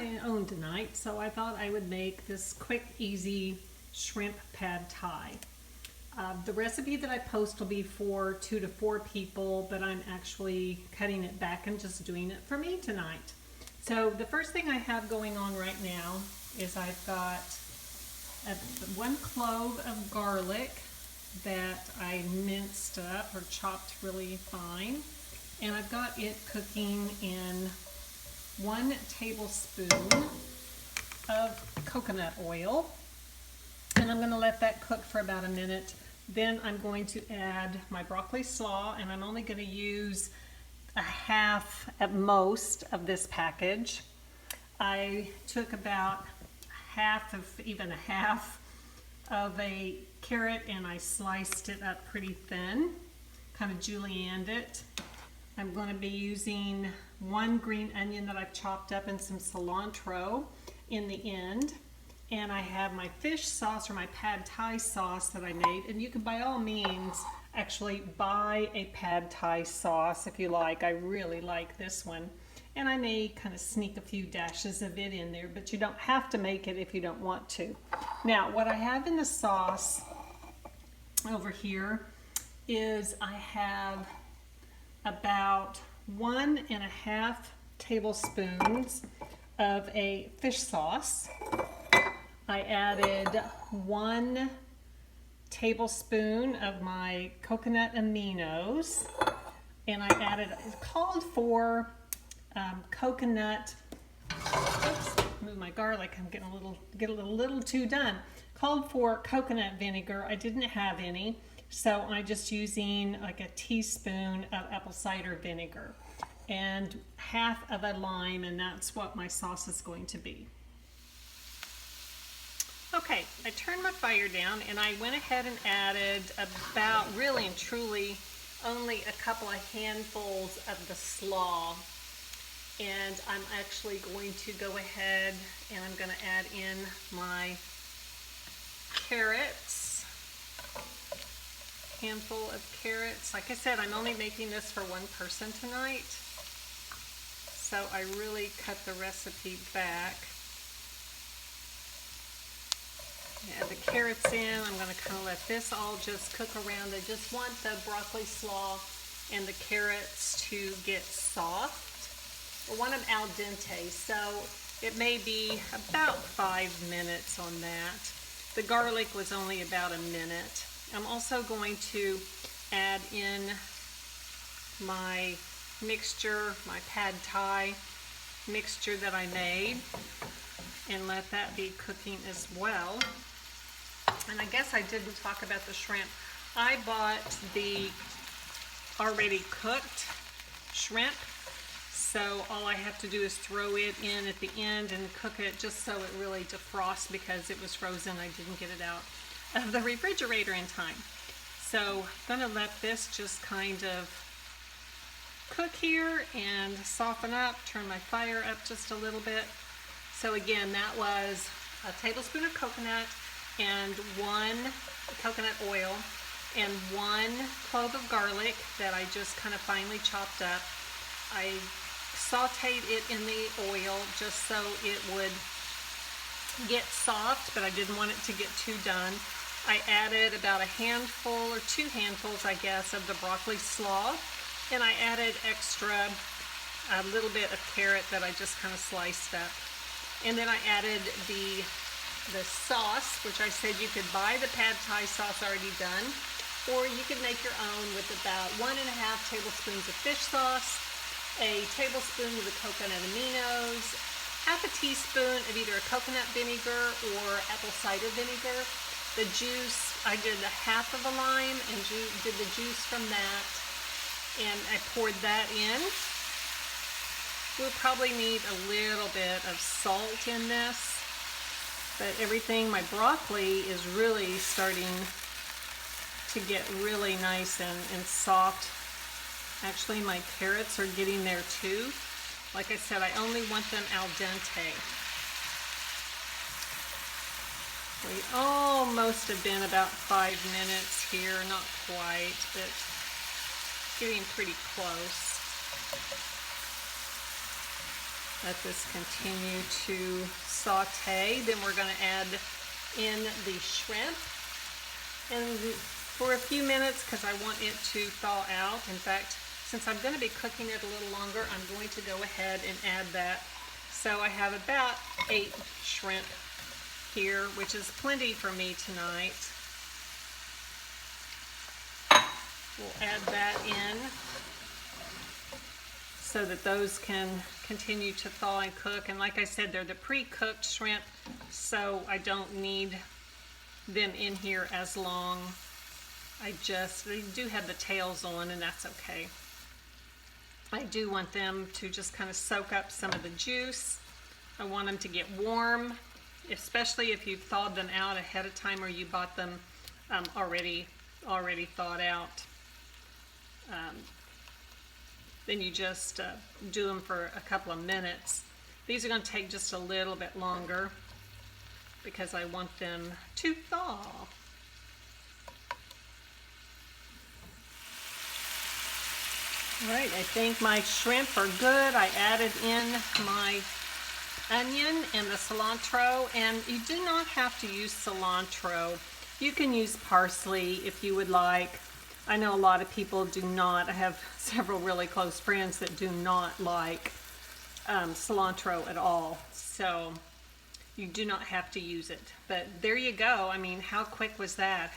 my own tonight, so I thought I would make this quick, easy shrimp pad thai. The recipe that I post will be for 2 to 4 people, but I'm actually cutting it back and just doing it for me tonight. So the first thing I have going on right now is I've got 1 clove of garlic that I minced up or chopped really fine, and I've got it cooking in 1 tablespoon of coconut oil, and I'm going to let that cook for about a minute. Then I'm going to add my broccoli slaw, and I'm only going to use a half at most of this package. I took about half of a carrot and I sliced it up pretty thin, kind of julienned it. I'm going to be using 1 green onion that I've chopped up and some cilantro in the end. And I have my fish sauce, or my pad thai sauce that I made. And you can by all means actually buy a pad thai sauce if you like. I really like this one. And I may kind of sneak a few dashes of it in there, but you don't have to make it if you don't want to. Now, what I have in the sauce over here is I have about 1.5 tablespoons of a fish sauce. I added 1 tablespoon of my coconut aminos, and I added, it called for coconut, oops, move my garlic, I'm getting a little too done. Called for coconut vinegar. I didn't have any, so I'm just using like a teaspoon of apple cider vinegar and half of a lime, and that's what my sauce is going to be. Okay, I turned my fire down and I went ahead and added about, really and truly, only a couple of handfuls of the slaw. And I'm actually going to go ahead and I'm going to add in my carrots. Handful of carrots. Like I said, I'm only making this for 1 person tonight, so I really cut the recipe back. Add the carrots in. I'm going to kind of let this all just cook around. I just want the broccoli slaw and the carrots to get soft. I want them al dente, so it may be about 5 minutes on that. The garlic was only about a minute. I'm also going to add in my mixture, my pad thai mixture that I made, and let that be cooking as well. And I guess I didn't talk about the shrimp. I bought the already cooked shrimp, so all I have to do is throw it in at the end and cook it just so it really defrosts, because it was frozen. I didn't get it out of the refrigerator in time. So I'm going to let this just kind of cook here and soften up, turn my fire up just a little bit. So again, that was a tablespoon of coconut and 1 coconut oil and 1 clove of garlic that I just kind of finely chopped up. I sauteed it in the oil just so it would get soft, but I didn't want it to get too done. I added about a handful or 2 handfuls, I guess, of the broccoli slaw, and I added a little bit of carrot that I just kind of sliced up. And then I added the sauce, which I said you could buy the pad thai sauce already done, or you could make your own with about 1.5 tablespoons of fish sauce, a tablespoon of the coconut aminos, half a teaspoon of either a coconut vinegar or apple cider vinegar. The juice, I did a half of a lime and did the juice from that, and I poured that in. We'll probably need a little bit of salt in this. But everything, my broccoli is really starting to get really nice and soft. Actually, my carrots are getting there too. Like I said, I only want them al dente. We almost have been about 5 minutes here, not quite, but getting pretty close. Let this continue to saute. Then we're going to add in the shrimp and for a few minutes because I want it to thaw out. In fact, since I'm going to be cooking it a little longer, I'm going to go ahead and add that. So I have about 8 shrimp here, which is plenty for me tonight. We'll add that in so that those can continue to thaw and cook. And like I said, they're the pre-cooked shrimp, so I don't need them in here as long. They do have the tails on, and that's okay. I do want them to just kind of soak up some of the juice. I want them to get warm, especially if you thawed them out ahead of time or you bought them already thawed out. Then you just do them for a couple of minutes. These are going to take just a little bit longer because I want them to thaw. All right, I think my shrimp are good. I added in my onion and the cilantro, and you do not have to use cilantro. You can use parsley if you would like. I know a lot of people do not. I have several really close friends that do not like cilantro at all, so you do not have to use it. But there you go. I mean, how quick was that?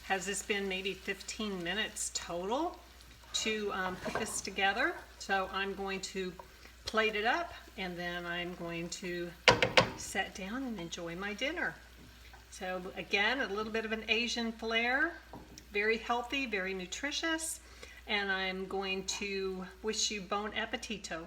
Has this been maybe 15 minutes total to put this together? So I'm going to plate it up, and then I'm going to sit down and enjoy my dinner. So again, a little bit of an Asian flair, very healthy, very nutritious, and I'm going to wish you bon appetito.